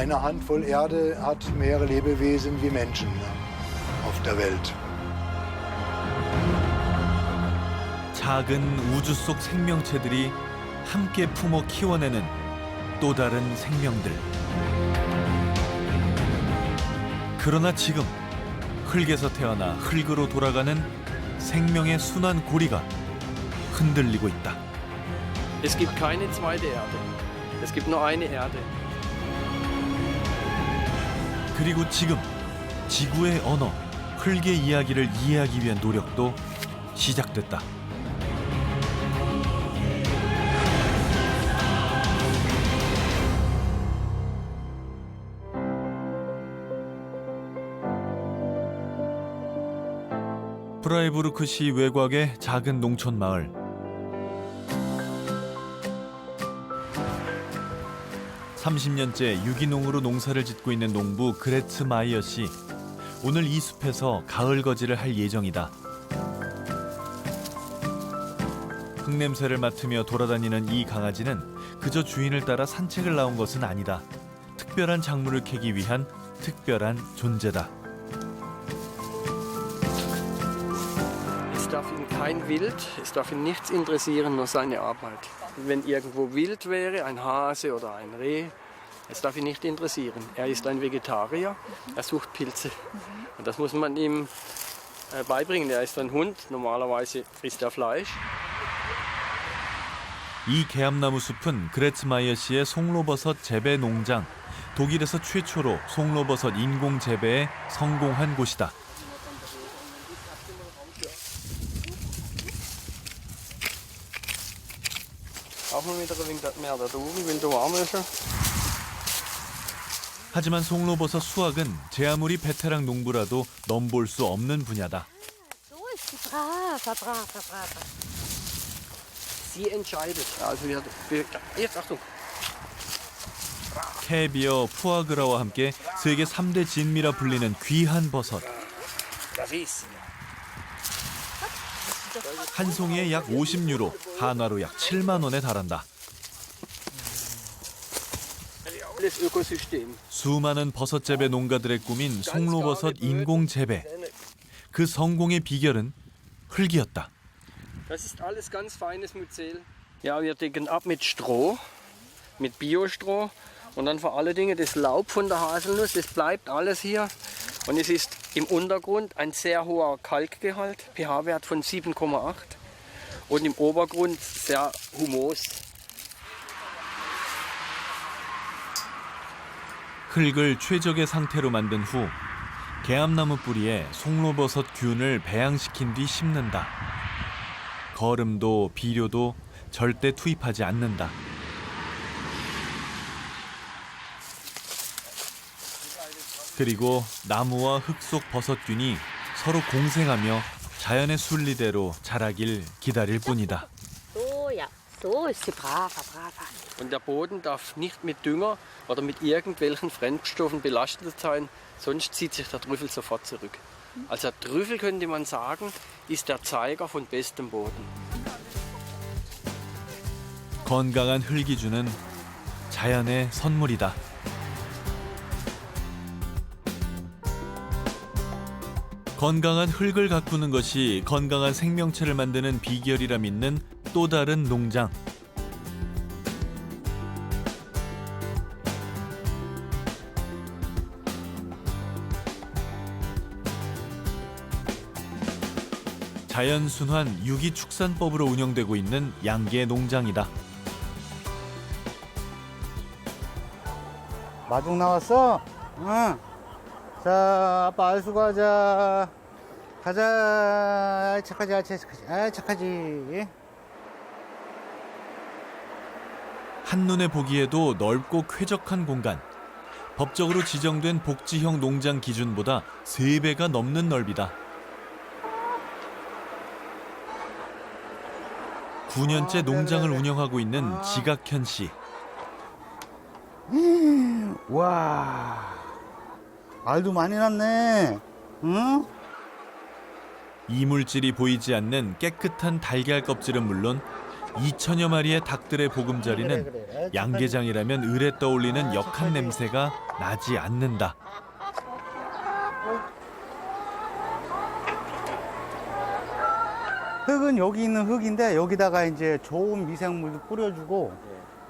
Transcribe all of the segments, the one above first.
eine Handvoll Erde hat mehrere Lebewesen wie Menschen auf der Welt. 작은 우주 속 생명체들이 함께 품어 키워내는 또 다른 생명들. 그러나 지금 흙에서 태어나 흙으로 돌아가는 생명의 순환 고리가 흔들리고 있다. Es gibt keine zweite Erde. Es gibt nur eine Erde. 그리고 지금 지구의 언어, 흙의 이야기를 이해하기 위한 노력도 시작됐다. 프라이부르크시 외곽의 작은 농촌 마을. (30년째) 유기농으로 농사를 짓고 있는 농부 그레츠 마이어 씨. 오늘 이 숲에서 가을 거지를 할 예정이다. 흙냄새를 맡으며 돌아다니는 이 강아지는 그저 주인을 따라 산책을 나온 것은 아니다. 특별한 작물을 캐기 위한 특별한 존재다. Es darf ihn kein Wild, es darf ihn nichts interessieren, nur seine Arbeit. Wenn irgendwo Wild wäre, ein Hase oder ein Reh, es darf ihn nicht interessieren. Er ist ein Vegetarier, er sucht Pilze. Und das muss man ihm beibringen. Er ist ein Hund, normalerweise frisst er Fleisch. 이 개암나무 숲은 그레츠 마이어 씨의 송로버섯 재배 농장. 독일에서 최초로 송로버섯 인공 재배에 성공한 곳이다. Auch mal wieder ein wenig mehr da oben, wenn du warm ist. 하지만 송로버섯 수확은 제 아무리 베테랑 농부라도 넘볼 수 없는 분야다. Sie entscheidet. Also jetzt Achtung. 캐비어, 푸아그라와 함께 세계 3대 진미라 불리는 귀한 버섯. Das ist. 한 송이에 약 50유로, 한화로 약 7만 원에 달한다. Das Ökosystem. 수많은 버섯 재배 농가들의 꿈인 송로버섯 인공 재배. 그 성공의 비결은 흙이었다. Das ist alles ganz feines Myzel. Ja, wir decken ab mit Stroh, mit Biostroh und dann vor allen Dingen das Laub von der Haselnuss, das bleibt alles hier. Und es ist im Untergrund ein sehr hoher Kalkgehalt, pH-Wert von 7,8 und im Obergrund sehr Humus. 흙을 최적의 상태로 만든 후 개암나무 뿌리에 송로버섯 균을 배양시킨 뒤 심는다. 거름도 비료도 절대 투입하지 않는다. 그리고 나무와 흙 속 버섯균이 서로 공생하며 자연의 순리대로 자라길 기다릴 뿐이다. So, ja. So ist sie braver, braver. Und der Boden darf nicht mit Dünger oder mit irgendwelchen Fremdstoffen belastet sein, sonst zieht sich der Trüffel sofort zurück. Also der Trüffel, könnte man sagen, ist der Zeiger von bestem Boden. 건강한 흙이 주는 자연의 선물이다. 건강한 흙을 가꾸는 것이 건강한 생명체를 만드는 비결이라 믿는 또 다른 농장. 자연순환 유기축산법으로 운영되고 있는 양계 농장이다. 마중 나왔어? 응. 자, 아빠 알수 가자. 가자. 착하지. 착하지. 한눈에 보기에도 넓고 쾌적한 공간. 법적으로 지정된 복지형 농장 기준보다 3배가 넘는 넓이다. 9년째 농장을 운영하고 있는 지각현 씨. 와. 알도 많이 났네. 응? 이물질이 보이지 않는 깨끗한 달걀 껍질은 물론 2천여 마리의 닭들의 보금자리는 양계장이라면 을에 떠올리는 역한 냄새가 나지 않는다. 흙은 여기 있는 흙인데 여기다가 이제 좋은 미생물도 뿌려주고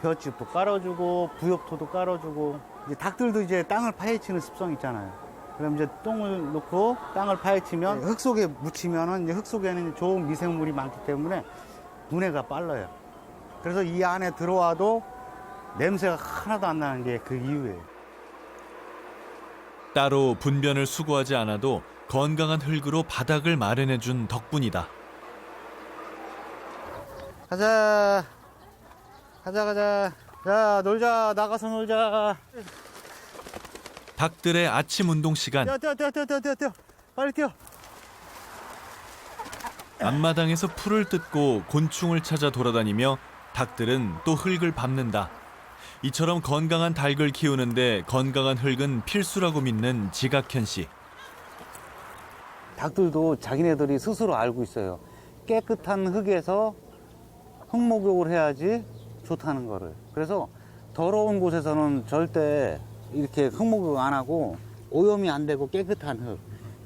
볏짚도 깔아주고 부엽토도 깔아주고 이제 닭들도 이제 땅을 파헤치는 습성이 있잖아요. 그럼 이제 똥을 넣고 땅을 파헤치면 흙 속에 묻히면은 이제 흙 속에는 좋은 미생물이 많기 때문에 분해가 빨라요. 그래서 이 안에 들어와도 냄새가 하나도 안 나는 게 그 이유예요. 따로 분변을 수거하지 않아도 건강한 흙으로 바닥을 마련해준 덕분이다. 가자. 가자. 자, 놀자. 나가서 놀자. 닭들의 아침 운동 시간. 뛰어. 빨리 뛰어. 앞마당에서 풀을 뜯고 곤충을 찾아 돌아다니며 닭들은 또 흙을 밟는다. 이처럼 건강한 닭을 키우는데 건강한 흙은 필수라고 믿는 지각현 씨. 닭들도 자기네들이 스스로 알고 있어요. 깨끗한 흙에서 흙목욕을 해야지 좋다는 거를. 그래서 더러운 곳에서는 절대 이렇게 흙목욕 안 하고 오염이 안 되고 깨끗한 흙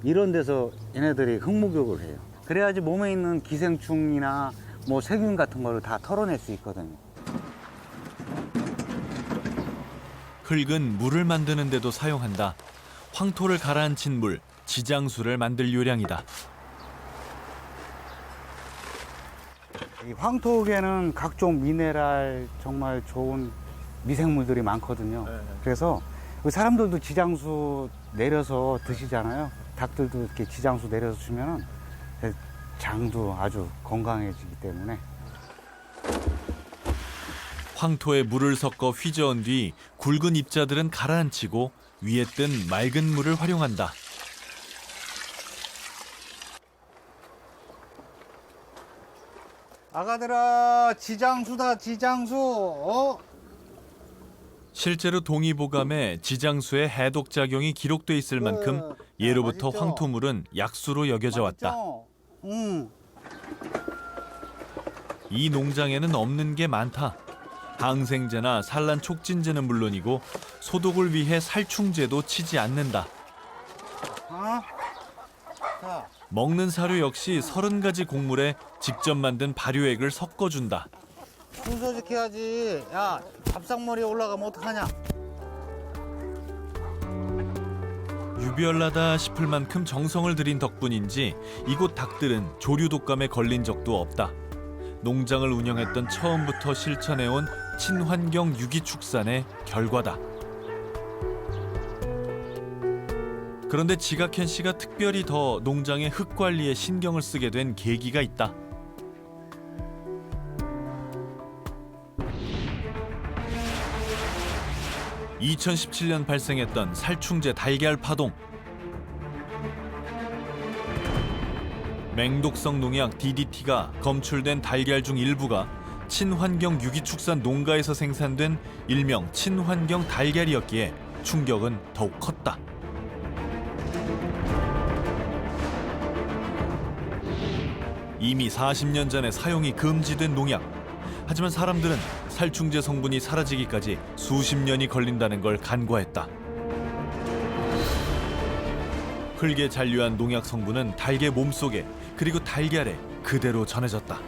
이런 데서 얘네들이 흙목욕을 해요. 그래야지 몸에 있는 기생충이나 뭐 세균 같은 거를 다 털어낼 수 있거든요. 흙은 물을 만드는 데도 사용한다. 황토를 가라앉힌 물, 지장수를 만들 요량이다. 이 황토에는 각종 미네랄 정말 좋은 미생물들이 많거든요. 그래서 사람들도 지장수 내려서 드시잖아요. 닭들도 이렇게 지장수 내려서 주면은 장도 아주 건강해지기 때문에. 황토에 물을 섞어 휘저은 뒤 굵은 입자들은 가라앉히고 위에 뜬 맑은 물을 활용한다. 아가들아, 지장수다, 지장수. 실제로 동의보감에 지장수의 해독작용이 기록돼 있을 만큼 예로부터 맛있죠? 황토물은 약수로 여겨져 왔다. 응. 이 농장에는 없는 게 많다. 항생제나 산란 촉진제는 물론이고 소독을 위해 살충제도 치지 않는다. 자, 먹는 사료 역시 30가지 곡물에 직접 만든 발효액을 섞어준다. 순서 지켜야지. 야, 밥상머리에 올라가면 어떡하냐? 유별나다 싶을 만큼 정성을 들인 덕분인지 이곳 닭들은 조류 독감에 걸린 적도 없다. 농장을 운영했던 처음부터 실천해온 친환경 유기축산의 결과다. 그런데 지각현 씨가 특별히 더 농장의 흙 관리에 신경을 쓰게 된 계기가 있다. (2017년) 발생했던 살충제 달걀 파동. 맹독성 농약 DDT가 검출된 달걀 중 일부가 친환경 유기축산 농가에서 생산된 일명 친환경 달걀이었기에 충격은 더욱 컸다. 이미 40년 전에 사용이 금지된 농약. 하지만 사람들은 살충제 성분이 사라지기까지 수십 년이 걸린다는 걸 간과했다. 흙에 잔류한 농약 성분은 닭의 몸속에 그리고 달걀에 그대로 전해졌다.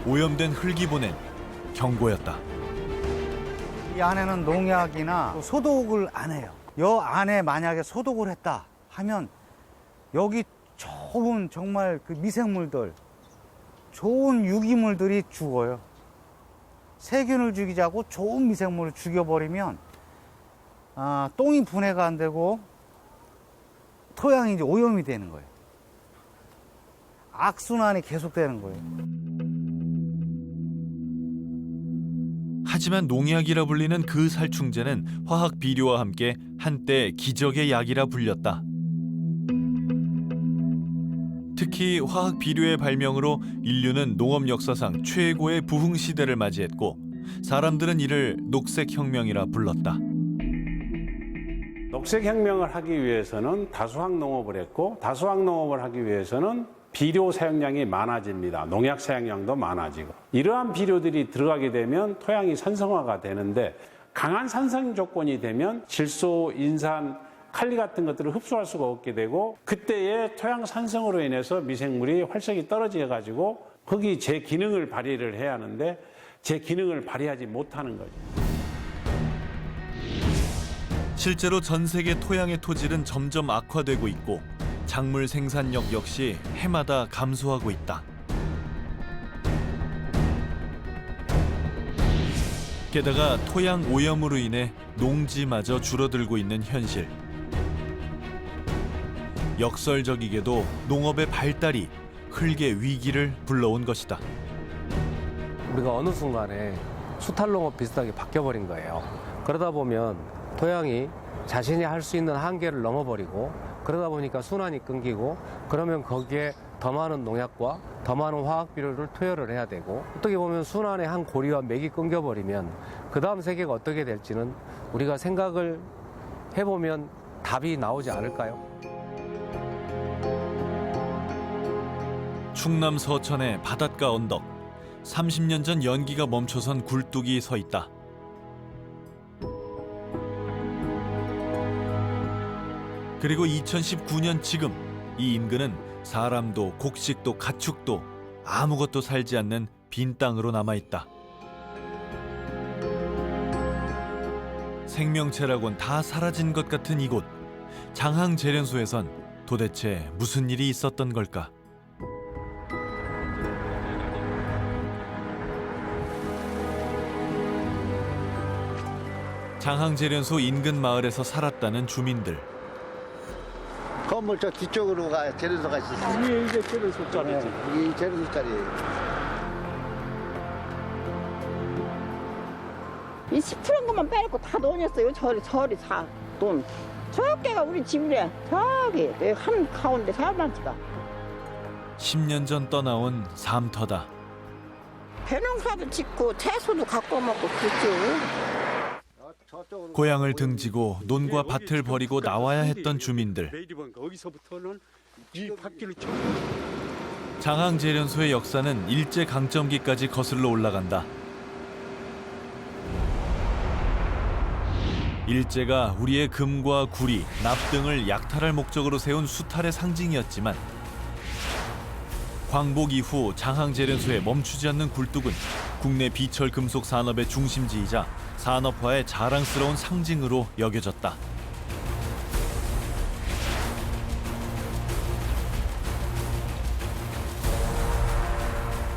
오염된 흙이 보낸 경고였다. 이 안에는 농약이나 소독을 안 해요. 여 안에 만약에 소독을 했다 하면 여기 좋은 정말 그 미생물들, 좋은 유기물들이 죽어요. 세균을 죽이자고 좋은 미생물을 죽여버리면 똥이 분해가 안 되고 토양이 이제 오염이 되는 거예요. 악순환이 계속되는 거예요. 하지만 농약이라 불리는 그 살충제는 화학 비료와 함께 한때 기적의 약이라 불렸다. 특히 화학 비료의 발명으로 인류는 농업 역사상 최고의 부흥 시대를 맞이했고 사람들은 이를 녹색혁명이라 불렀다. 녹색혁명을 하기 위해서는 다수학 농업을 했고 다수학 농업을 하기 위해서는 비료 사용량이 많아집니다. 농약 사용량도 많아지고. 이러한 비료들이 들어가게 되면 토양이 산성화가 되는데 강한 산성 조건이 되면 질소, 인산, 칼리 같은 것들을 흡수할 수가 없게 되고 그때의 토양 산성으로 인해서 미생물이 활성이 떨어져 가지고 거기 제 기능을 발휘를 해야 하는데 제 기능을 발휘하지 못하는 거죠. 실제로 전 세계 토양의 토질은 점점 악화되고 있고 작물 생산력 역시 해마다 감소하고 있다. 게다가 토양 오염으로 인해 농지마저 줄어들고 있는 현실. 역설적이게도 농업의 발달이 흙의 위기를 불러온 것이다. 우리가 어느 순간에 수탈농업 비슷하게 바뀌어버린 거예요. 그러다 보면 토양이 자신이 할 수 있는 한계를 넘어버리고 그러다 보니까 순환이 끊기고 그러면 거기에 더 많은 농약과 더 많은 화학 비료를 투여를 해야 되고 어떻게 보면 순환의 한 고리와 맥이 끊겨버리면 그 다음 세계가 어떻게 될지는 우리가 생각을 해보면 답이 나오지 않을까요? 충남 서천의 바닷가 언덕. 30년 전 연기가 멈춰선 굴뚝이 서 있다. 그리고 2019년 지금 이 인근은 사람도 곡식도 가축도 아무것도 살지 않는 빈 땅으로 남아있다. 생명체라곤 다 사라진 것 같은 이곳. 장항제련소에선 도대체 무슨 일이 있었던 걸까? 장항제련소 인근 마을에서 살았다는 주민들. 건물 저 뒤쪽으로 가 재련소가 있어요. 이게 이제 재련소 자리지. 이 재련소 자리예요. 이 10%인 것만 빼놓고 다 돈이었어요. 저리 다 돈. 저게가 우리 집이래. 저기 내 한 가운데 사람한테가. 10년 전 떠나온 삶터다. 배농사도 짓고 채소도 갖고 먹고 그랬죠. 고향을 등지고 논과 밭을 버리고 나와야 했던 주민들. 거기서부터는 이 바퀴를 쳐. 장항제련소의 역사는 일제강점기까지 거슬러 올라간다. 일제가 우리의 금과 구리, 납 등을 약탈할 목적으로 세운 수탈의 상징이었지만 광복 이후 장항제련소에 멈추지 않는 굴뚝은 국내 비철 금속 산업의 중심지이자 산업화의 자랑스러운 상징으로 여겨졌다.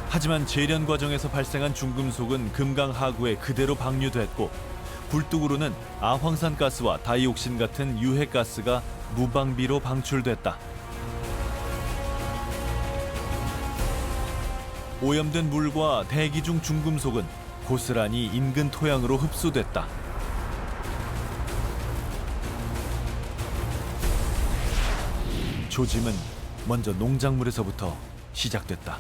하지만 제련 과정에서 발생한 중금속은 금강 하구에 그대로 방류됐고 굴뚝으로는 아황산 가스와 다이옥신 같은 유해 가스가 무방비로 방출됐다. 오염된 물과 대기 중 중금속은 고스란히 인근 토양으로 흡수됐다. 조짐은 먼저 농작물에서부터 시작됐다.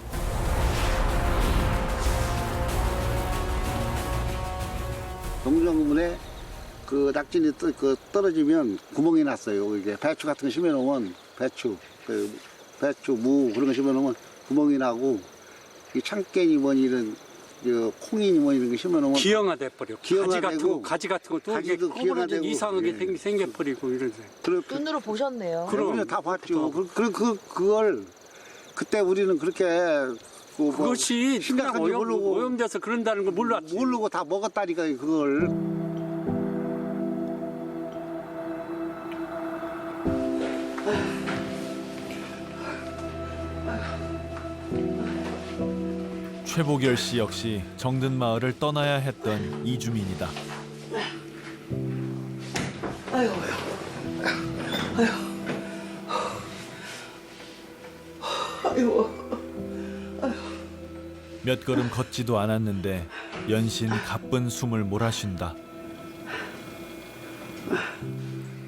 농작물에 그 낙진이 떨어지면 구멍이 났어요. 이게 배추 같은 거 심어놓으면 배추, 무 그런 거 심어놓으면 구멍이 나고 이 참깨니 뭐니 이런 콩이니 뭐 이런 거 심어놓으면 기형화돼 버려. 기형화되고 가지 같은 것도 이게 가지도 기형화되고 이상하게 예. 생겨버리고 이러세. 눈으로 보셨네요. 그럼 다 봤죠. 그걸 그때 우리는 그렇게 그것이 심각한지 모르고 오염돼서 그런다는 걸 몰랐지. 모르고 다 먹었다니까 그걸. 최보결 씨 역시 정든 마을을 떠나야 했던 이주민이다. 몇 걸음 걷지도 않았는데 연신 가쁜 숨을 몰아쉰다.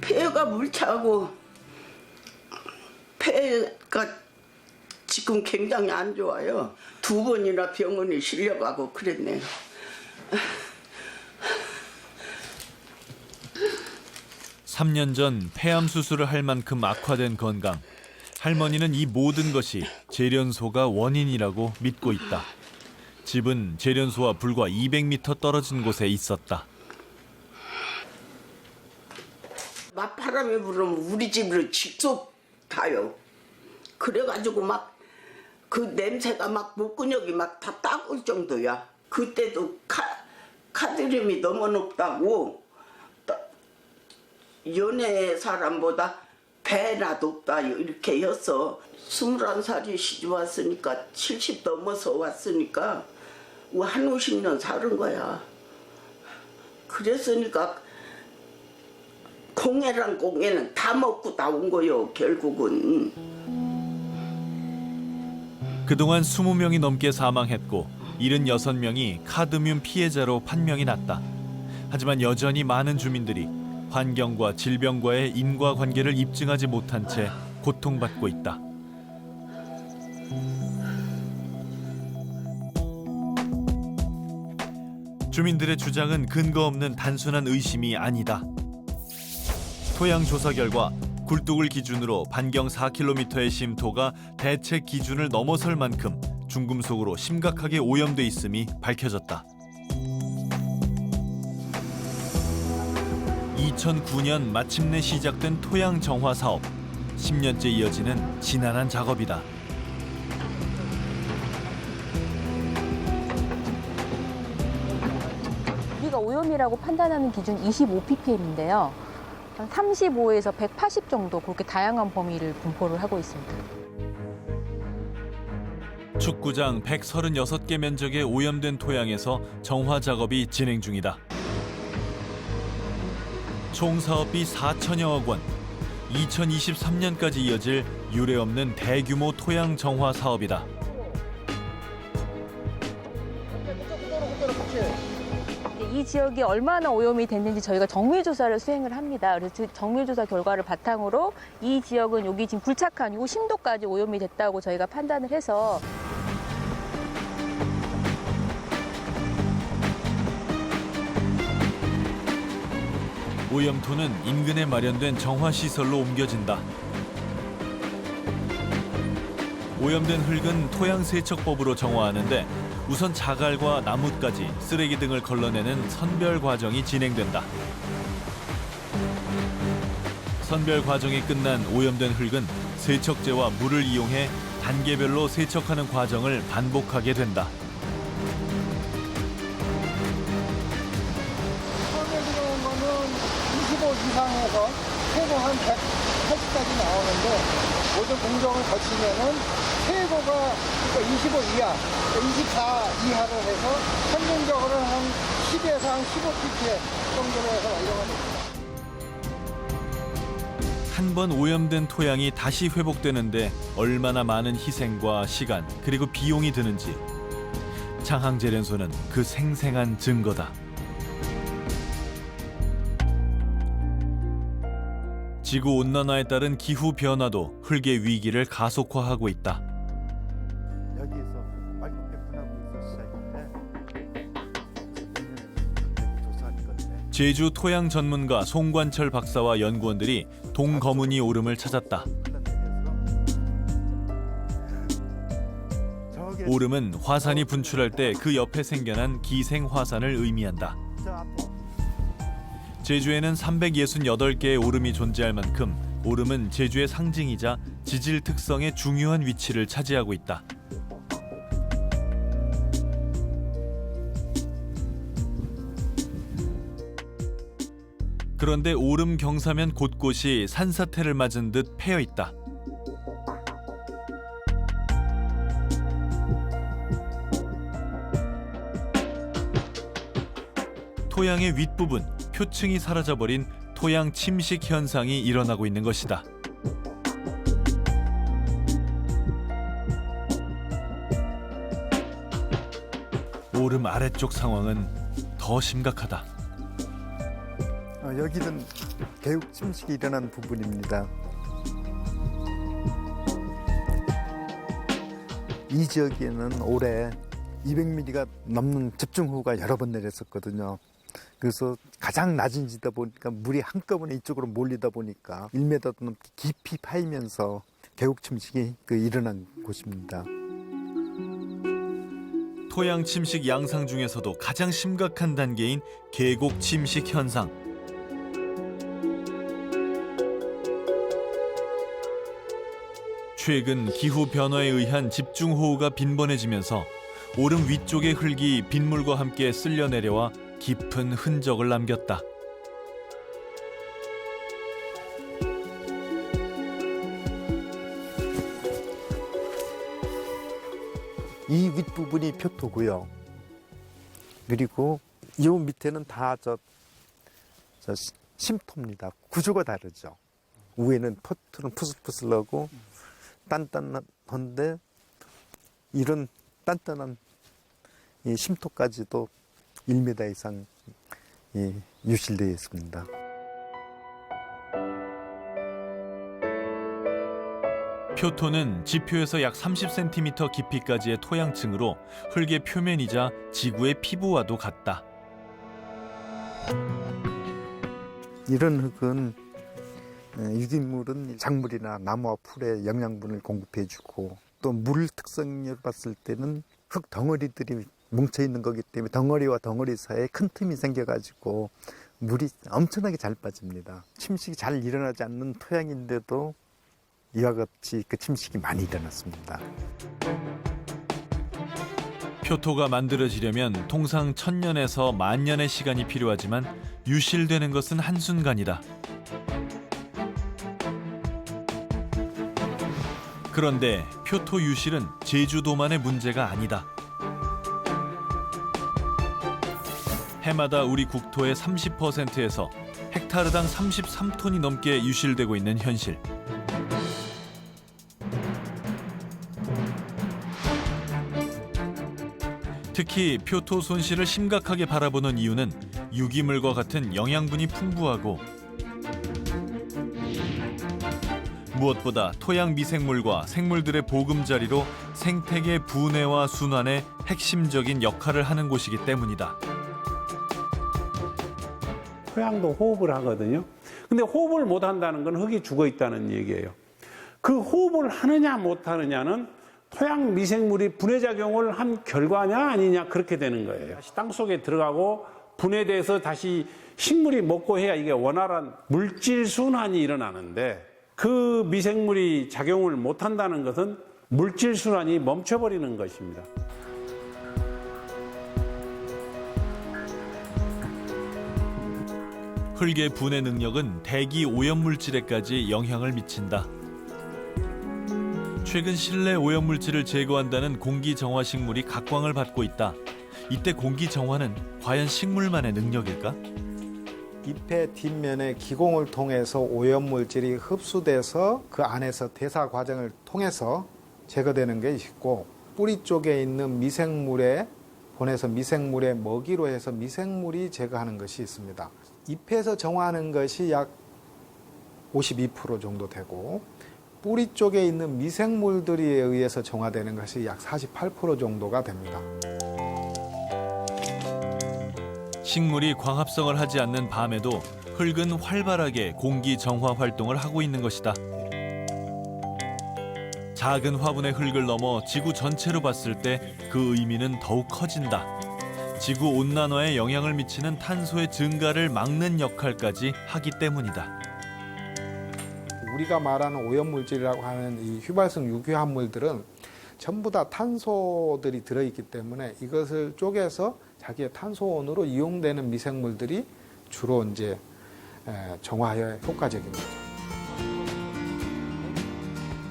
폐가 물차고 폐가 지금 굉장히 안 좋아요. 2번이나 병원에 실려가고 그랬네요. (3년) 전 폐암 수술을 할 만큼 악화된 건강. 할머니는 이 모든 것이 재련소가 원인이라고 믿고 있다. 집은 재련소와 불과 200m 떨어진 곳에 있었다. 맞바람이 불으면 우리 집으로 직접 가요. 그래가지고 막 그 냄새가 막 목근육이 막 다 따가울 정도야. 그때도 카드림이 너무 높다고 연애 사람보다 배나 높다 이렇게 해서 21살이 시집 왔으니까 70 넘어서 왔으니까 한 50년 사는 거야. 그랬으니까 공해랑 공해는 다 먹고 나온 거요, 결국은. 그동안 20명이 넘게 사망했고 76명이 카드뮴 피해자로 판명이 났다. 하지만 여전히 많은 주민들이 환경과 질병과의 인과관계를 입증하지 못한 채 고통받고 있다. 주민들의 주장은 근거 없는 단순한 의심이 아니다. 토양 조사 결과 굴뚝을 기준으로 반경 4km의 심토가 대책 기준을 넘어설 만큼 중금속으로 심각하게 오염돼 있음이 밝혀졌다. 2009년 마침내 시작된 토양 정화 사업. 10년째 이어지는 지난한 작업이다. 우리가 오염이라고 판단하는 기준 25ppm인데요. 한 35에서 180 정도 그렇게 다양한 범위를 분포를 하고 있습니다. 축구장 136개 면적의 오염된 토양에서 정화 작업이 진행 중이다. 총 사업비 4천여억 원. 2023년까지 이어질 유례없는 대규모 토양 정화 사업이다. 이 지역이 얼마나 오염이 됐는지 저희가 정밀조사를 수행을 합니다. 그래서 정밀조사 결과를 바탕으로 이 지역은 여기 지금 굴착한 요 심도까지 오염이 됐다고 저희가 판단을 해서 오염토는 인근에 마련된 정화시설로 옮겨진다. 오염된 흙은 토양세척법으로 정화하는데 우선 자갈과 나뭇가지, 쓰레기 등을 걸러내는 선별 과정이 진행된다. 선별 과정이 끝난 오염된 흙은 세척제와 물을 이용해 단계별로 세척하는 과정을 반복하게 된다. 처음에 들어온 거는 25 이상에서 최고 한 180까지 나오는데 모든 공정을 거치면은 최고가 25 이하, 24 이하를 해서 평균적으로 한 10에서 한 15ppm 정도로 해서 완료가 됩니다. 한 번 오염된 토양이 다시 회복되는데 얼마나 많은 희생과 시간 그리고 비용이 드는지 창항재련소는 그 생생한 증거다. 지구온난화에 따른 기후 변화도 흙의 위기를 가속화하고 있다. 여기에서 빨리 배분하고 있었어요. 제주 토양 전문가 송관철 박사와 연구원들이 동거무니 오름을 찾았다. 오름은 화산이 분출할 때 그 옆에 생겨난 기생 화산을 의미한다. 제주에는 368개의 오름이 존재할 만큼 오름은 제주의 상징이자 지질 특성의 중요한 위치를 차지하고 있다. 그런데 오름 경사면 곳곳이 산사태를 맞은 듯 패여 있다. 토양의 윗부분, 표층이 사라져버린 토양 침식 현상이 일어나고 있는 것이다. 오름 아래쪽 상황은 더 심각하다. 여기는 개육 침식이 일어난 부분입니다. 이 지역에는 올해 200mm가 넘는 집중호우가 여러 번 내렸었거든요. 그래서 가장 낮은 지다 보니까 물이 한꺼번에 이쪽으로 몰리다 보니까 1m도 넘게 깊이 파이면서 계곡 침식이 일어난 곳입니다. 토양 침식 양상 중에서도 가장 심각한 단계인 계곡 침식 현상. 최근 기후 변화에 의한 집중호우가 빈번해지면서 오름 위쪽의 흙이 빗물과 함께 쓸려 내려와 깊은 흔적을 남겼다. 이 윗부분이 표토고요. 그리고 이 밑에는 다 심토입니다. 구조가 다르죠. 위에는 표토는 푸슬푸슬하고 단단한데 이런 단단한 이 심토까지도 1m 이상 유실되어 있습니다. 표토는 지표에서 약 30cm 깊이까지의 토양층으로 흙의 표면이자 지구의 피부와도 같다. 이런 흙은 유기물은 작물이나 나무와 풀에 영양분을 공급해주고 또 물 특성을 봤을 때는 흙 덩어리들이 뭉쳐있는 거기 때문에 덩어리와 덩어리 사이에 큰 틈이 생겨가지고 물이 엄청나게 잘 빠집니다. 침식이 잘 일어나지 않는 토양인데도 이와 같이 침식이 많이 일어났습니다. 표토가 만들어지려면 통상 1000년에서 10,000년의 시간이 필요하지만 유실되는 것은 한순간이다. 그런데 표토 유실은 제주도만의 문제가 아니다. 해마다 우리 국토의 30%에서 헥타르당 33톤이 넘게 유실되고 있는 현실. 특히 표토 손실을 심각하게 바라보는 이유는 유기물과 같은 영양분이 풍부하고 무엇보다 토양 미생물과 생물들의 보금자리로 생태계 분해와 순환에 핵심적인 역할을 하는 곳이기 때문이다. 토양도 호흡을 하거든요. 근데 호흡을 못 한다는 건 흙이 죽어 있다는 얘기예요. 그 호흡을 하느냐 못 하느냐는 토양 미생물이 분해작용을 한 결과냐 아니냐 그렇게 되는 거예요. 다시 땅속에 들어가고 분해돼서 다시 식물이 먹고 해야 이게 원활한 물질 순환이 일어나는데 그 미생물이 작용을 못 한다는 것은 물질 순환이 멈춰버리는 것입니다. 흙의 분해 능력은 대기 오염물질에까지 영향을 미친다. 최근 실내 오염물질을 제거한다는 공기정화식물이 각광을 받고 있다. 이때 공기정화는 과연 식물만의 능력일까? 잎의 뒷면에 기공을 통해서 오염물질이 흡수돼서 그 안에서 대사 과정을 통해서 제거되는 게 있고 뿌리 쪽에 있는 미생물에 보내서 미생물의 먹이로 해서 미생물이 제거하는 것이 있습니다. 잎에서 정화하는 것이 약 52% 정도 되고 뿌리 쪽에 있는 미생물들에 의해서 정화되는 것이 약 48% 정도가 됩니다. 식물이 광합성을 하지 않는 밤에도 흙은 활발하게 공기 정화 활동을 하고 있는 것이다. 작은 화분의 흙을 넘어 지구 전체로 봤을 때 그 의미는 더욱 커진다. 지구 온난화에 영향을 미치는 탄소의 증가를 막는 역할까지 하기 때문이다. 우리가 말하는 오염물질이라고 하는 이 휘발성 유기화합물들은 전부 다 탄소들이 들어있기 때문에 이것을 쪼개서 자기의 탄소원으로 이용되는 미생물들이 주로 이제 정화에 효과적입니다.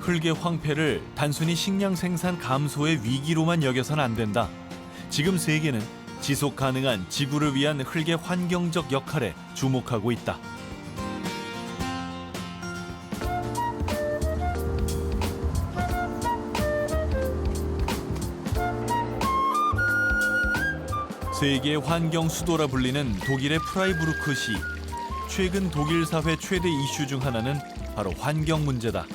흙의 황폐를 단순히 식량 생산 감소의 위기로만 여겨서는 안 된다. 지금 세계는 지속 가능한 지구를 위한 흙의 환경적 역할에 주목하고 있다. 세계 환경 수도라 불리는 독일의 프라이부르크시. 최근 독일 사회 최대 이슈 중 하나는 바로 환경 문제다.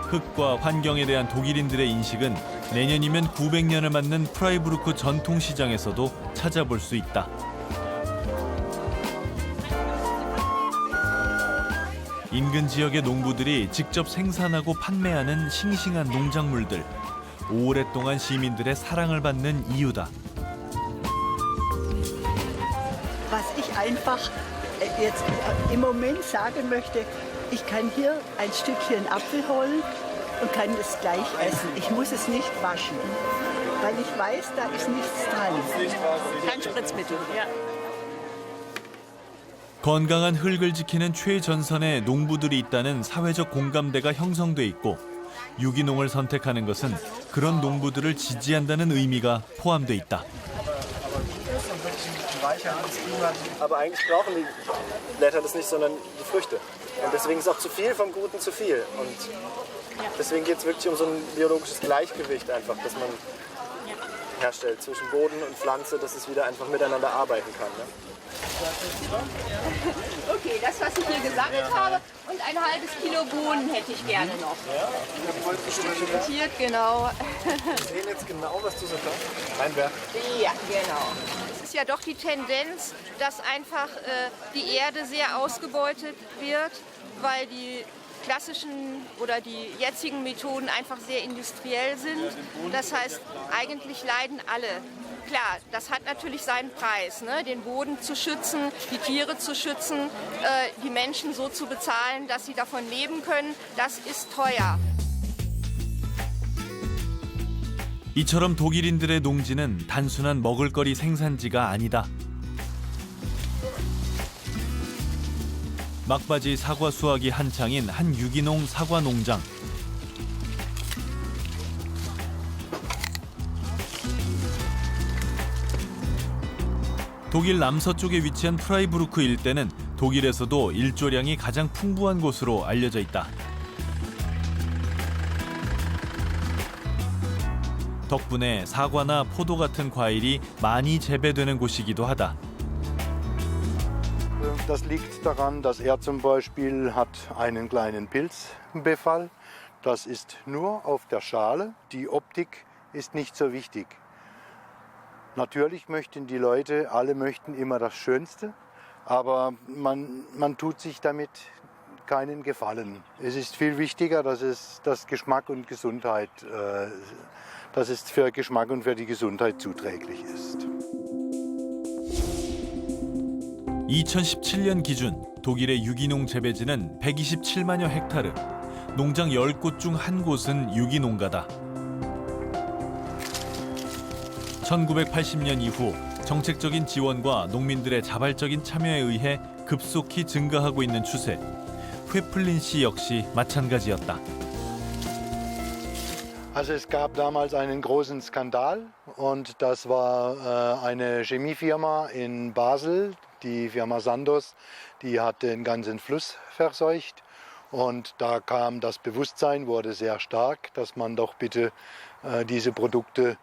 흙과 환경에 대한 독일인들의 인식은 내년이면 900년을 맞는 프라이부르크 전통시장에서도 찾아볼 수 있다. 인근 지역의 농부들이 직접 생산하고 판매하는 싱싱한 농작물들. 오랫동안 시민들의 사랑을 받는 이유다. Was ich einfach jetzt im Moment sagen möchte, ich kann hier ein Stückchen Apfel holen und kann es gleich essen. Ich muss es nicht waschen, weil ich weiß, da ist nichts dran. Kein Spritzmittel. Ja. 건강한 흙을 지키는 최전선에 농부들이 있다는 사회적 공감대가 형성돼 있고 유기농을 선택하는 것은 그런 농부들을 지지한다는 의미가 포함돼 있다. Aber eigentlich brauchen die Blätter das nicht, sondern die Früchte. Und deswegen ist auch zu viel vom Guten zu viel. Und deswegen geht es wirklich um so ein biologisches Gleichgewicht einfach, das man herstellt zwischen Boden und Pflanze, dass es wieder einfach miteinander arbeiten kann. Ne? Okay, das, was ich hier gesammelt habe, und ein halbes Kilo Bohnen hätte ich gerne noch. Notiert, genau. Wir sehen jetzt genau, was du so reinwerfen. Ja, genau. Es ist ja doch die Tendenz, dass einfach die Erde sehr ausgebeutet wird, weil die klassischen oder die jetzigen Methoden einfach sehr industriell sind. Das heißt, eigentlich leiden alle. Klar, das hat natürlich seinen Preis, ne? Den Boden zu schützen, die Tiere zu schützen, die Menschen so zu bezahlen, dass sie davon leben können, das ist teuer. 이처럼 독일인들의 농지는 단순한 먹을거리 생산지가 아니다. 막바지 사과 수확이 한창인 한 유기농 사과 농장. 독일 남서쪽에 위치한 프라이부르크 일대는 독일에서도 일조량이 가장 풍부한 곳으로 알려져 있다. 덕분에 사과나 포도 같은 과일이 많이 재배되는 곳이기도 하다. Das liegt daran, dass er zum Beispiel hat einen kleinen Pilzbefall. Das ist nur auf der Schale. Die Optik ist nicht so wichtig. Natürlich möchten die Leute, alle möchten immer das Schönste, aber man tut sich damit keinen Gefallen. Es ist viel wichtiger, dass es das Geschmack und Gesundheit, dass es für Geschmack und für die Gesundheit zuträglich ist. 2017년 기준 독일의 유기농 재배지는 127만여 헥타르. 농장 10곳 중 한 곳은 유기농가다. 1980년 이후 정책적인 지원과 농민들의 자발적인 참여에 의해 급속히 증가하고 있는 추세. 회플린 씨 역시 마찬가지였다. Also es gab damals einen großen Skandal und das war eine Chemiefirma in Basel, die Firma Sandoz, die hat den ganzen Fluss verseucht und da kam das Bewusstsein, wurde sehr stark, dass man doch bitte diese Produkte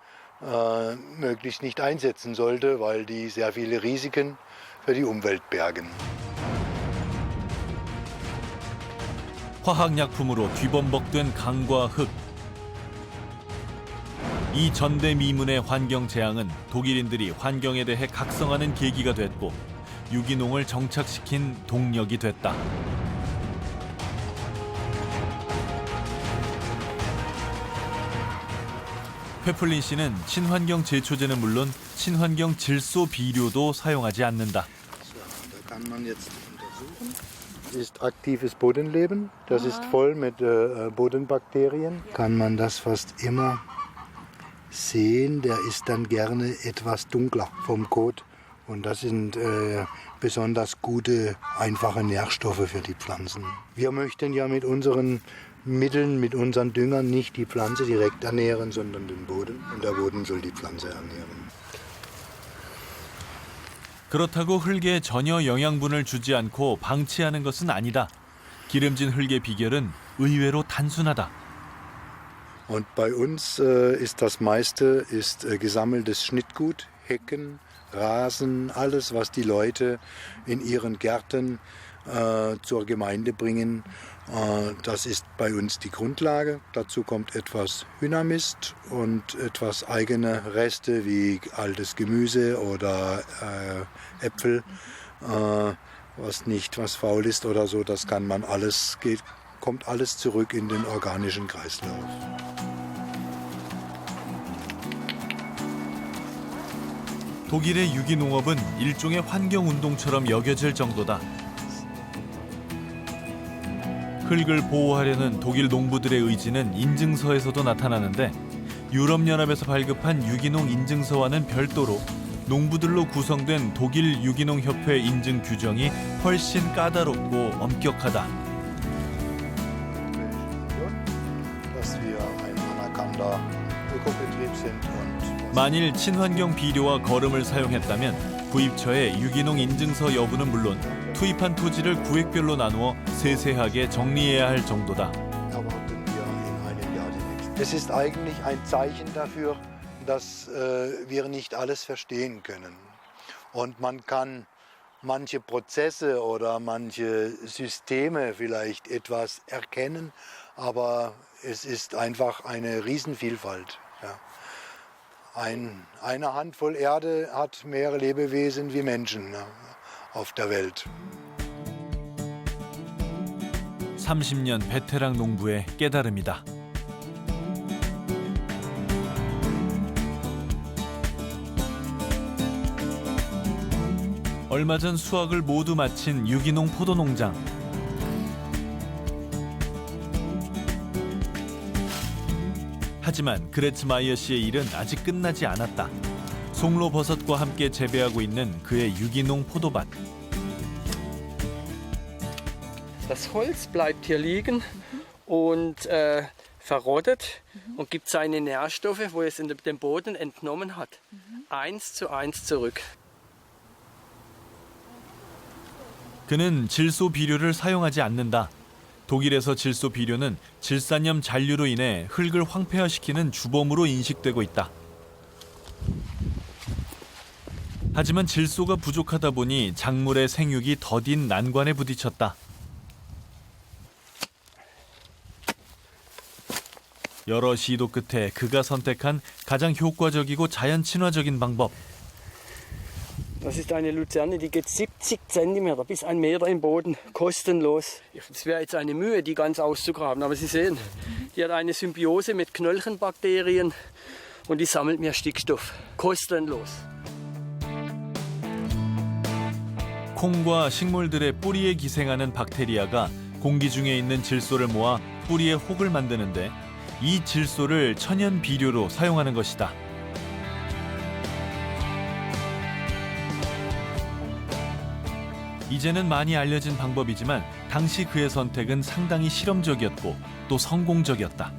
möglichst nicht einsetzen sollte, weil die sehr viele Risiken für die Umwelt bergen. 화학약품으로 뒤범벅된 강과 흙. 이 전대미문의 환경 재앙은 독일인들이 환경에 대해 각성하는 계기가 됐고 유기농을 정착시킨 동력이 됐다. 회플린 씨는 친환경 제초제는 물론 친환경 질소 비료도 사용하지 않는다. Das ist aktives Bodenleben, das ist voll mit Bodenbakterien. Kann man das fast immer sehen, der ist dann gerne etwas dunkler vom Kot. Und das sind besonders gute, einfache Nährstoffe für die Pflanzen. Wir möchten ja mit unseren Mitteln, mit unseren Düngern nicht die Pflanze direkt ernähren, sondern den Boden. Und der Boden soll die Pflanze ernähren. 그렇다고 흙에 전혀 영양분을 주지 않고 방치하는 것은 아니다. 기름진 흙의 비결은 의외로 단순하다. Und bei uns ist das meiste gesammeltes Schnittgut, Hecken, Rasen, alles, was die Leute in ihren Gärten zur Gemeinde bringen. Das ist bei uns die Grundlage. Dazu kommt etwas Hühnermist und etwas eigene Reste wie altes Gemüse oder Äpfel. was faul ist oder so, das kann man alles, kommt alles zurück in den organischen Kreislauf. 독일의 유기농업은 일종의 환경운동처럼 여겨질 정도다. 흙을 보호하려는 독일 농부들의 의지는 인증서에서도 나타나는데 유럽연합에서 발급한 유기농 인증서와는 별도로 농부들로 구성된 독일 유기농협회 인증 규정이 훨씬 까다롭고 엄격하다. 만일 친환경 비료와 거름을 사용했다면 구입처에 유기농 인증서 여부는 물론 투입한 토지를 구획별로 나누어 세세하게 정리해야 할 정도다. Es ist eigentlich ein Zeichen dafür, dass wir nicht alles verstehen können. Und man kann manche Prozesse oder manche Systeme vielleicht etwas erkennen, aber es ist einfach eine Riesenvielfalt. Ja. Eine Handvoll Erde hat mehr Lebewesen wie Menschen auf der Welt. 30년 베테랑 농부의 깨달음이다. 얼마 전 수확을 모두 마친 유기농 포도 농장. 하지만 그레츠마이어 씨의 일은 아직 끝나지 않았다. 송로버섯과 함께 재배하고 있는 그의 유기농 포도밭. Das Holz bleibt hier liegen und verrottet und gibt seine Nährstoffe, wo es in dem Boden entnommen hat, 1:1 zurück. 그는 질소 비료를 사용하지 않는다. 독일에서 질소 비료는 질산염 잔류로 인해 흙을 황폐화시키는 주범으로 인식되고 있다. 하지만 질소가 부족하다 보니 작물의 생육이 더딘 난관에 부딪혔다. 여러 시도 끝에 그가 선택한 가장 효과적이고 자연 친화적인 방법. Das ist eine Luzerne, die geht 70 cm bis 1 Meter im Boden, kostenlos. Es wäre jetzt eine Mühe, die ganz auszugraben, aber Sie sehen, die hat eine Symbiose mit Knöllchenbakterien und die sammelt mir Stickstoff, kostenlos. 콩과 식물들의 뿌리에 기생하는 박테리아가 공기 중에 있는 질소를 모아 뿌리에 혹을 만드는데 이 질소를 천연 비료로 사용하는 것이다. 이제는 많이 알려진 방법이지만 당시 그의 선택은 상당히 실험적이었고 또 성공적이었다.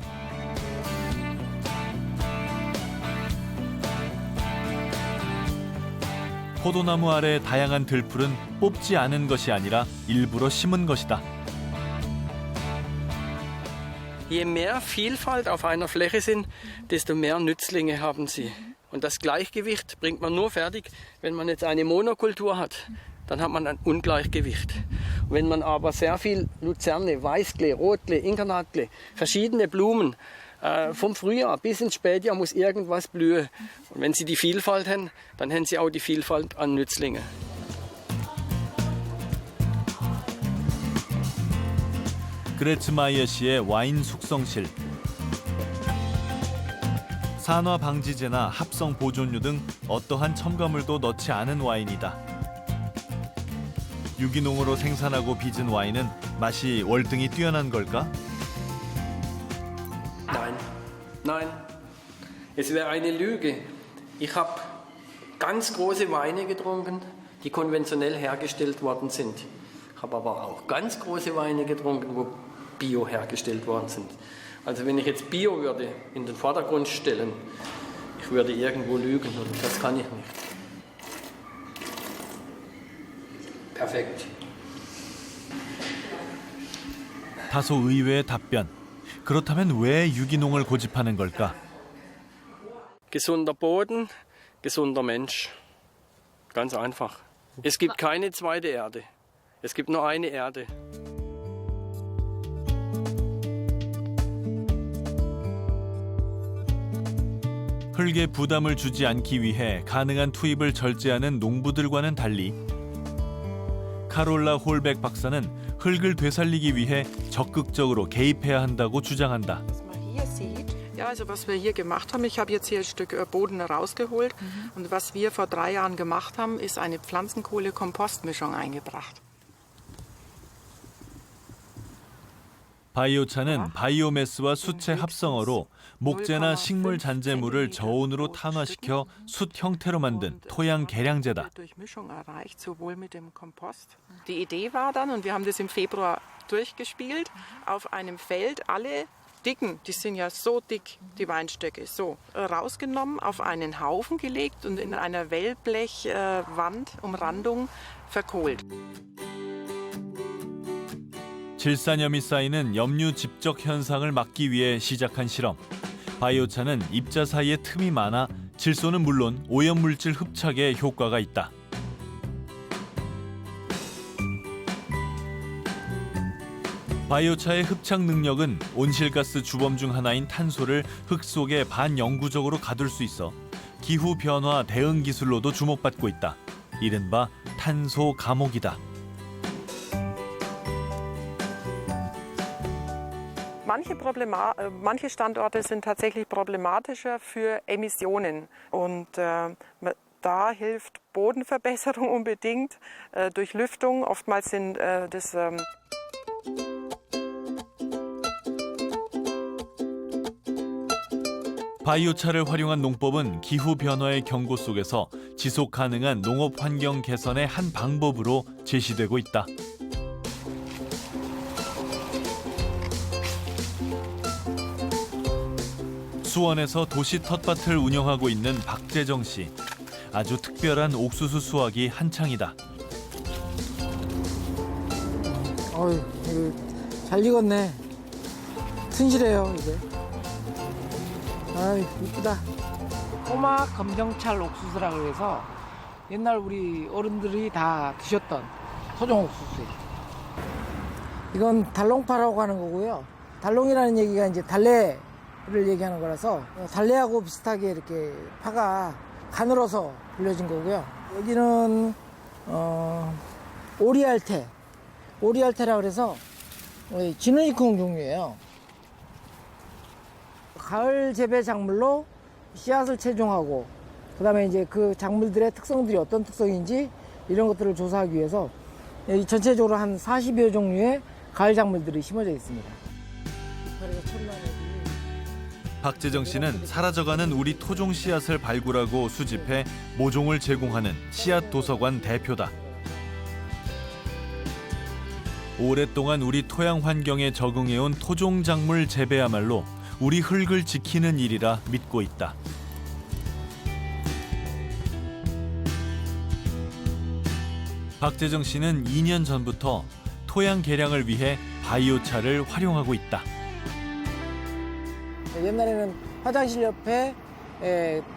포도나무 아래 다양한 들풀은 뽑지 않은 것이 아니라 일부러 심은 것이다. Je mehr Vielfalt auf einer Fläche sind, desto mehr Nützlinge haben sie. Und das Gleichgewicht bringt man nur fertig, wenn man jetzt eine Monokultur hat. Dann hat man ein Ungleichgewicht. Wenn man aber sehr viel Luzerne, Weißklee, Rotklee, Inkarnatklee, verschiedene Blumen, vom Frühjahr bis ins Spätjahr muss irgendwas blühen. Und wenn Sie die Vielfalt haben, dann haben Sie auch die Vielfalt an Nützlingen. 그레츠마이어 씨의 와인 숙성실. 산화 방지제나 합성 보존료 등 어떠한 첨가물도 넣지 않은 와인이다. 유기농으로 생산하고 빚은 와인은 맛이 월등히 뛰어난 걸까? Nein, nein. Es wäre eine Lüge. Ich habe ganz große Weine getrunken, die konventionell hergestellt worden sind. Ich habe aber auch ganz große Weine getrunken, wo Bio hergestellt worden sind. Also wenn ich jetzt Bio würde in den Vordergrund stellen, ich würde irgendwo lügen und das kann ich nicht. Perfekt. 다소 의외의 답변. 그렇다면 왜 유기농을 고집하는 걸까? Gesunder Boden, gesunder Mensch. Ganz einfach. Es gibt keine zweite Erde. Es gibt nur eine Erde. 흙에 부담을 주지 않기 위해 가능한 투입을 절제하는 농부들과는 달리 카롤라 홀백 박사는 흙을 되살리기 위해 적극적으로 개입해야 한다고 주장한다. Ja, also was wir hier gemacht haben, ich habe jetzt hier ein Stück Boden rausgeholt und was wir vor 3 Jahren gemacht haben, ist eine Pflanzenkohle-Kompostmischung eingebracht. 바이오차는 바이오매스와 숯의 합성어로 목재나 식물 잔재물을 저온으로 탄화시켜 숯 형태로 만든 토양 개량제다. Die Idee war dann, und wir haben das im Februar durchgespielt, auf einem Feld alle dicken, die sind ja so dick, die Weinstöcke, so rausgenommen, auf einen Haufen gelegt und in einer Wellblechwandumrandung verkohlt. 질산염이 쌓이는 염류 집적 현상을 막기 위해 시작한 실험. 바이오차는 입자 사이에 틈이 많아 질소는 물론 오염물질 흡착에 효과가 있다. 바이오차의 흡착 능력은 온실가스 주범 중 하나인 탄소를 흙 속에 반영구적으로 가둘 수 있어 기후 변화 대응 기술로도 주목받고 있다. 이른바 탄소 감옥이다. Manche Standorte sind tatsächlich problematischer für Emissionen und da hilft Bodenverbesserung unbedingt durch Lüftung. Oftmals sind das 바이오차를 활용한 농법은 기후 변화의 경고 속에서 지속 가능한 농업 환경 개선의 한 방법으로 제시되고 있다. 수원에서 도시 텃밭을 운영하고 있는 박재정 씨. 아주 특별한 옥수수 수확이 한창이다. 어이, 이거 잘 익었네. 튼실해요, 이게. 아이, 이쁘다. 꼬막 검정찰 옥수수라 그래서 옛날 우리 어른들이 다 드셨던 토종 옥수수예요. 이건 달롱파라고 하는 거고요. 달롱이라는 얘기가 이제 달래를 얘기하는 거라서 달래하고 비슷하게 이렇게 파가 가늘어서 불려진 거고요. 여기는 오리알테라 그래서 진원이콩 종류예요. 가을 재배 작물로 씨앗을 채종하고 그다음에 이제 그 작물들의 특성들이 어떤 특성인지 이런 것들을 조사하기 위해서 전체적으로 한 40여 종류의 가을 작물들이 심어져 있습니다. 박재정 씨는 사라져가는 우리 토종 씨앗을 발굴하고 수집해 모종을 제공하는 씨앗 도서관 대표다. 오랫동안 우리 토양 환경에 적응해온 토종 작물 재배야말로 우리 흙을 지키는 일이라 믿고 있다. 박재정 씨는 2년 전부터 토양 개량을 위해 바이오차를 활용하고 있다. 옛날에는 화장실 옆에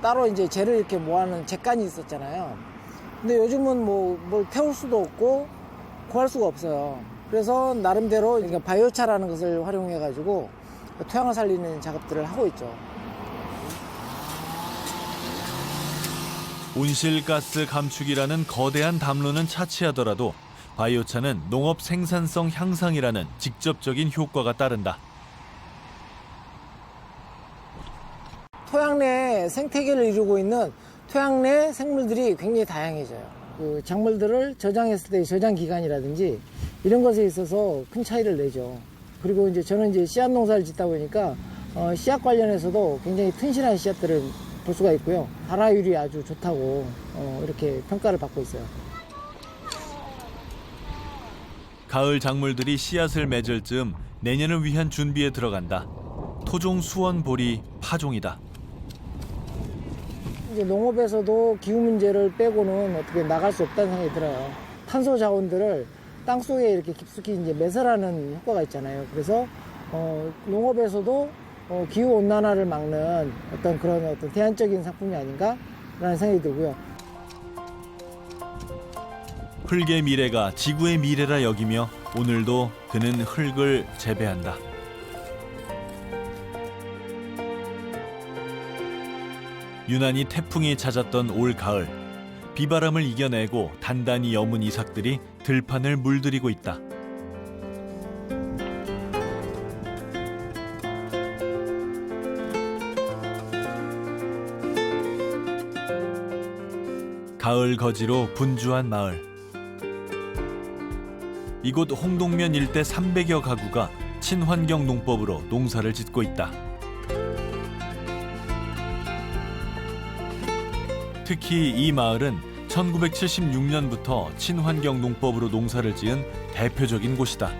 따로 이제 재를 이렇게 모아놓은 잿간이 있었잖아요. 근데 요즘은 뭐 뭘 태울 수도 없고 구할 수가 없어요. 그래서 나름대로 그러니까 바이오차라는 것을 활용해가지고 토양을 살리는 작업들을 하고 있죠. 온실가스 감축이라는 거대한 담론은 차치하더라도 바이오차는 농업 생산성 향상이라는 직접적인 효과가 따른다. 토양 내 생태계를 이루고 있는 토양 내 생물들이 굉장히 다양해져요. 그 작물들을 저장했을 때의 저장 기간이라든지 이런 것에 있어서 큰 차이를 내죠. 그리고 이제 저는 이제 씨앗 농사를 짓다 보니까 씨앗 관련해서도 굉장히 튼실한 씨앗들을 볼 수가 있고요. 발화율이 아주 좋다고 이렇게 평가를 받고 있어요. 가을 작물들이 씨앗을 맺을 즈음 내년을 위한 준비에 들어간다. 토종 수원보리 파종이다. 이제 농업에서도 기후 문제를 빼고는 어떻게 나갈 수 없다는 생각이 들어요. 탄소 자원들을 땅 속에 이렇게 깊숙이 이제 매설하는 효과가 있잖아요. 그래서 농업에서도 기후 온난화를 막는 그런 대안적인 상품이 아닌가라는 생각이 들고요. 흙의 미래가 지구의 미래라 여기며 오늘도 그는 흙을 재배한다. 유난히 태풍이 잦았던 올 가을, 비바람을 이겨내고 단단히 여문 이삭들이 들판을 물들이고 있다. 가을 거지로 분주한 마을. 이곳 홍동면 일대 300여 가구가 친환경 농법으로 농사를 짓고 있다. 특히 이 마을은 1976년부터 친환경 농법으로 농사를 지은 대표적인 곳이다.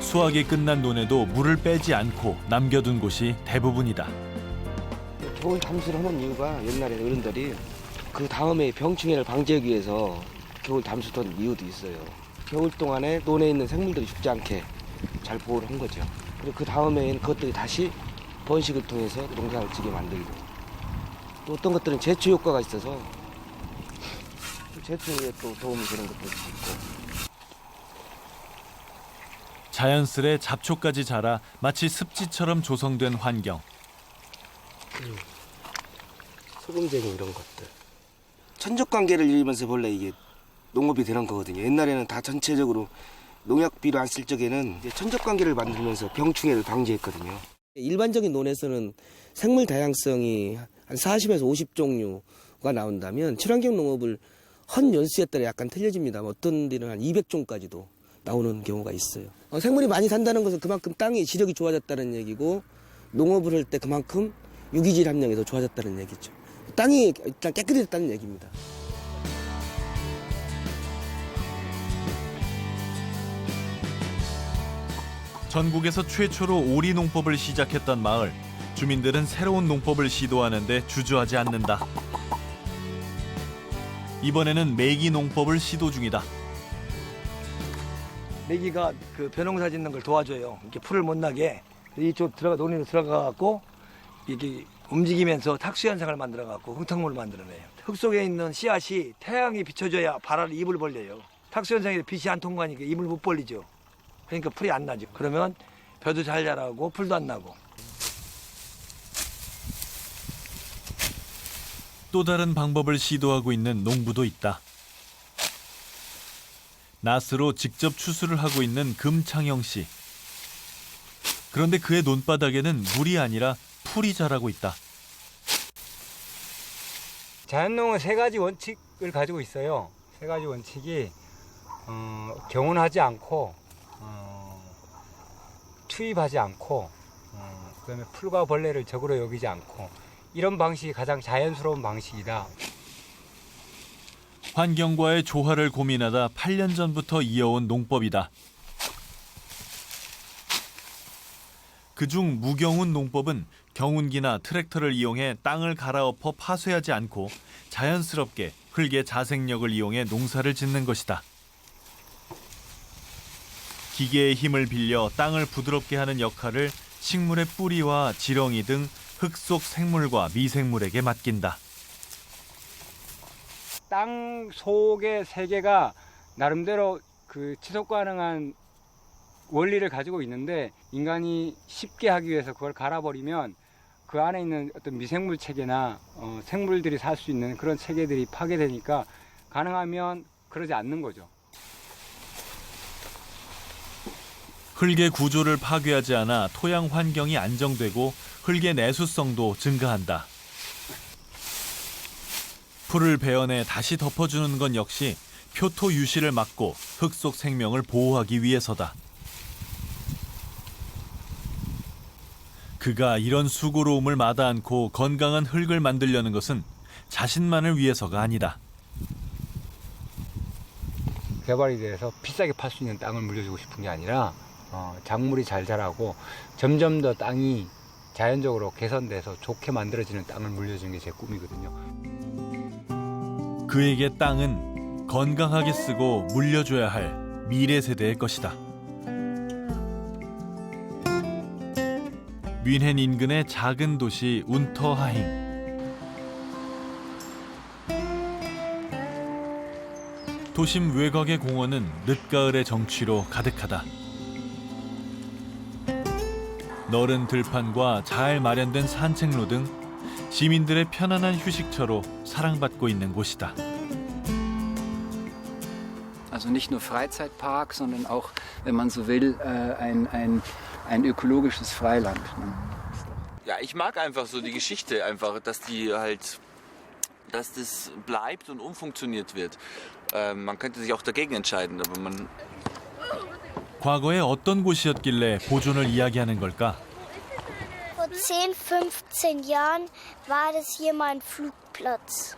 수확이 끝난 논에도 물을 빼지 않고 남겨둔 곳이 대부분이다. 겨울 담수를 하는 이유가 옛날에 어른들이 그 다음에 병충해를 방지하기 위해서 겨울 담수던 이유도 있어요. 겨울 동안에 논에 있는 생물들이 죽지 않게 잘 보호를 한 거죠. 그리고 그 다음에는 그것들이 다시 번식을 통해서 농사를 지게 만들고, 또 어떤 것들은 제초 효과가 있어서 제초에 또 도움이 되는 것도 있고. 자연스레 잡초까지 자라 마치 습지처럼 조성된 환경. 소금쟁이 이런 것들. 천적관계를 이루면서 원래 이게 농업이 되는 거거든요. 옛날에는 다 전체적으로 농약비료 안 쓸 적에는 이제 천적관계를 만들면서 병충해를 방지했거든요. 일반적인 논에서는 생물 다양성이 한 40에서 50종류가 나온다면 친환경 농업을 헌 연수에 따라 약간 틀려집니다. 어떤 데는 한 200종까지도 나오는 경우가 있어요. 생물이 많이 산다는 것은 그만큼 땅의 지력이 좋아졌다는 얘기고, 농업을 할 때 그만큼 유기질 함량이 더 좋아졌다는 얘기죠. 땅이 일단 깨끗해졌다는 얘기입니다. 전국에서 최초로 오리 농법을 시작했던 마을. 주민들은 새로운 농법을 시도하는데 주저하지 않는다. 이번에는 메기 농법을 시도 중이다. 메기가 그 벼농사 짓는 걸 도와줘요. 이렇게 풀을 못 나게 이쪽 논으로 들어가 갖고 이게 움직이면서 탁수 현상을 만들어 갖고 흥탕물을 만들어내요. 흙 속에 있는 씨앗이 태양이 비춰줘야 발알 입을 벌려요. 탁수 현상에 빛이 안 통과하니까 입을 못 벌리죠. 그러니까 풀이 안 나죠. 그러면 벼도 잘 자라고 풀도 안 나고. 또 다른 방법을 시도하고 있는 농부도 있다. 낫으로 직접 추수를 하고 있는 금창영 씨. 그런데 그의 논바닥에는 물이 아니라 풀이 자라고 있다. 자연농은 세 가지 원칙을 가지고 있어요. 세 가지 원칙이 경운하지 않고, 투입하지 않고, 그다음에 풀과 벌레를 적으로 여기지 않고, 이런 방식이 가장 자연스러운 방식이다. 환경과의 조화를 고민하다 8년 전부터 이어온 농법이다. 그중 무경운 농법은 경운기나 트랙터를 이용해 땅을 갈아엎어 파쇄하지 않고 자연스럽게 흙의 자생력을 이용해 농사를 짓는 것이다. 기계의 힘을 빌려 땅을 부드럽게 하는 역할을 식물의 뿌리와 지렁이 등 흙 속 생물과 미생물에게 맡긴다. 땅 속의 세계가 나름대로 그 지속 가능한 원리를 가지고 있는데, 인간이 쉽게 하기 위해서 그걸 갈아버리면 그 안에 있는 어떤 미생물 체계나 생물들이 살 수 있는 그런 체계들이 파괴되니까 가능하면 그러지 않는 거죠. 흙의 구조를 파괴하지 않아 토양 환경이 안정되고 흙의 내수성도 증가한다. 풀을 베어내 다시 덮어주는 건 역시 표토 유실을 막고 흙 속 생명을 보호하기 위해서다. 그가 이런 수고로움을 마다 않고 건강한 흙을 만들려는 것은 자신만을 위해서가 아니다. 개발이 돼서 비싸게 팔 수 있는 땅을 물려주고 싶은 게 아니라 작물이 잘 자라고 점점 더 땅이 자연적으로 개선돼서 좋게 만들어지는 땅을 물려주는 게 제 꿈이거든요. 그에게 땅은 건강하게 쓰고 물려줘야 할 미래 세대의 것이다. 뮌헨 인근의 작은 도시 운터하잉. 도심 외곽의 공원은 늦가을의 정취로 가득하다. 넓은 들판과 잘 마련된 산책로 등 시민들의 편안한 휴식처로 사랑받고 있는 곳이다. Also nicht nur Freizeitpark, sondern auch, wenn man so will, ein ökologisches Freiland. Ne? Ja, ich mag einfach so die Geschichte, einfach, dass das bleibt und umfunktioniert wird. Man könnte sich auch dagegen entscheiden, aber man. 과거에 어떤 곳이었길래 보존을 이야기하는 걸까? Vor 10, 15 Jahren war das hier mal ein Flugplatz.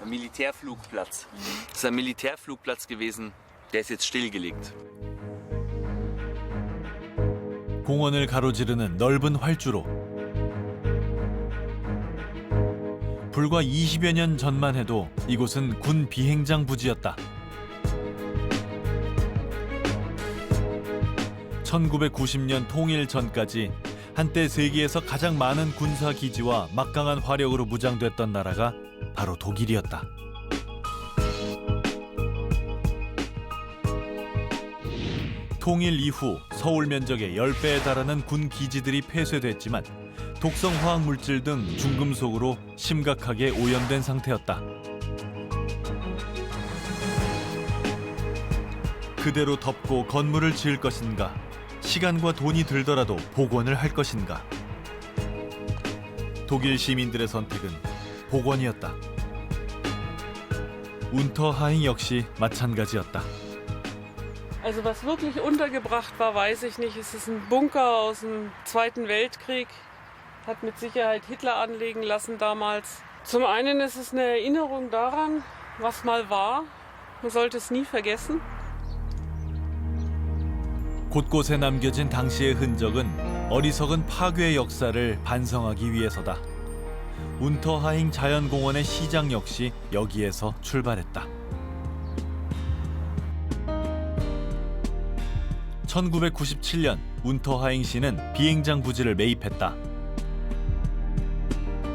Ein Militärflugplatz. Das ist ein Militärflugplatz gewesen, der ist jetzt stillgelegt. 공원을 가로지르는 넓은 활주로. 불과 20여 년 전만 해도 이곳은 군 비행장 부지였다. 1990년 통일 전까지 한때 세계에서 가장 많은 군사 기지와 막강한 화력으로 무장됐던 나라가 바로 독일이었다. 통일 이후 서울 면적의 10배에 달하는 군 기지들이 폐쇄됐지만 독성 화학 물질 등 중금속으로 심각하게 오염된 상태였다. 그대로 덮고 건물을 지을 것인가, 시간과 돈이 들더라도 복원을 할 것인가. 독일 시민들의 선택은 복원이었다. 운터하잉 역시 마찬가지였다. Also was wirklich untergebracht war, weiß ich nicht. Es ist ein Bunker aus dem Zweiten Weltkrieg. Hat mit Sicherheit Hitler anlegen lassen damals. Zum einen ist es eine Erinnerung daran, was mal war. Man sollte es nie vergessen. 곳곳에 남겨진 당시의 흔적은 어리석은 파괴의 역사를 반성하기 위해서다. 운터하잉 자연공원의 시장 역시 여기에서 출발했다. 1997년 운터하잉시는 비행장 부지를 매입했다.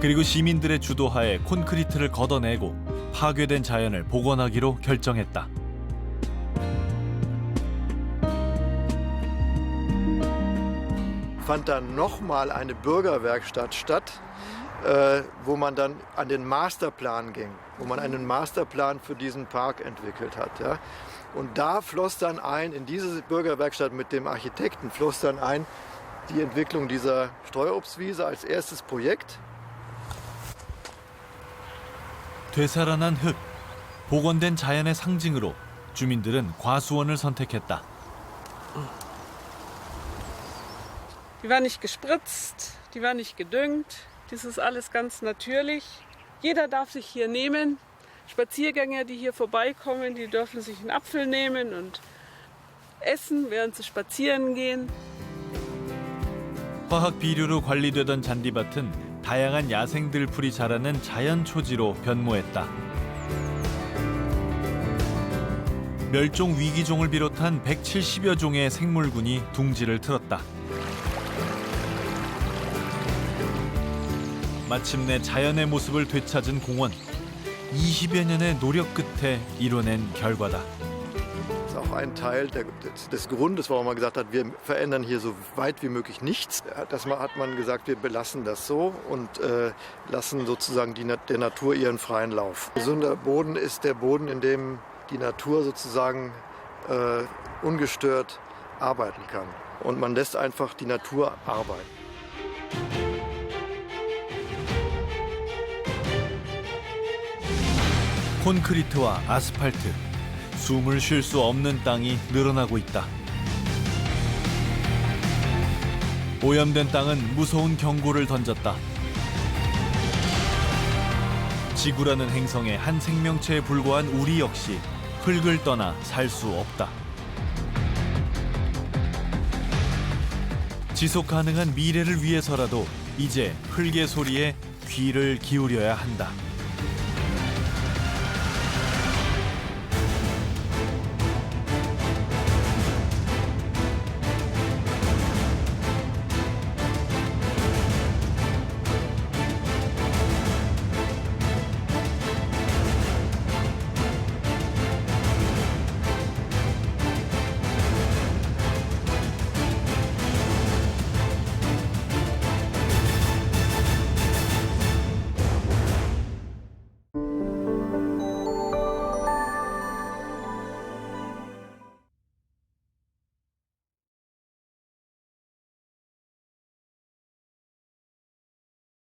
그리고 시민들의 주도하에 콘크리트를 걷어내고 파괴된 자연을 복원하기로 결정했다. Fand dann nochmal eine Bürgerwerkstatt statt, wo man dann an den Masterplan ging, wo man einen Masterplan für diesen Park entwickelt hat. Ja. Und da floss dann ein, in diese Bürgerwerkstatt mit dem Architekten floss dann ein, die Entwicklung dieser Streuobstwiese als erstes Projekt. 되살아난 흙, 복원된 자연의 상징으로 주민들은 과수원을 선택했다. Die war nicht gespritzt, die war nicht gedüngt. Das ist alles ganz natürlich. Jeder darf sich hier nehmen. Spaziergänger, die hier vorbeikommen, die dürfen sich einen Apfel nehmen und essen, während sie spazieren gehen. 화학 비료로 관리되던 잔디밭은 다양한 야생들풀이 자라는 자연 초지로 변모했다. 멸종 위기종을 비롯한 170여 종의 생물군이 둥지를 틀었다. 마침내 자연의 모습을 되찾은 공원. 20여 년의 노력 끝에 이뤄낸 결과다. Das ist auch ein Teil des Grundes, warum man gesagt hat, wir verändern hier so weit wie möglich nichts. Das hat man gesagt, wir belassen das so und lassen sozusagen der Natur ihren freien Lauf. Gesunder Boden ist der Boden, in dem die Natur sozusagen ungestört arbeiten kann. Und man lässt einfach die Natur arbeiten. 콘크리트와 아스팔트, 숨을 쉴 수 없는 땅이 늘어나고 있다. 오염된 땅은 무서운 경고를 던졌다. 지구라는 행성의 한 생명체에 불과한 우리 역시 흙을 떠나 살 수 없다. 지속 가능한 미래를 위해서라도 이제 흙의 소리에 귀를 기울여야 한다.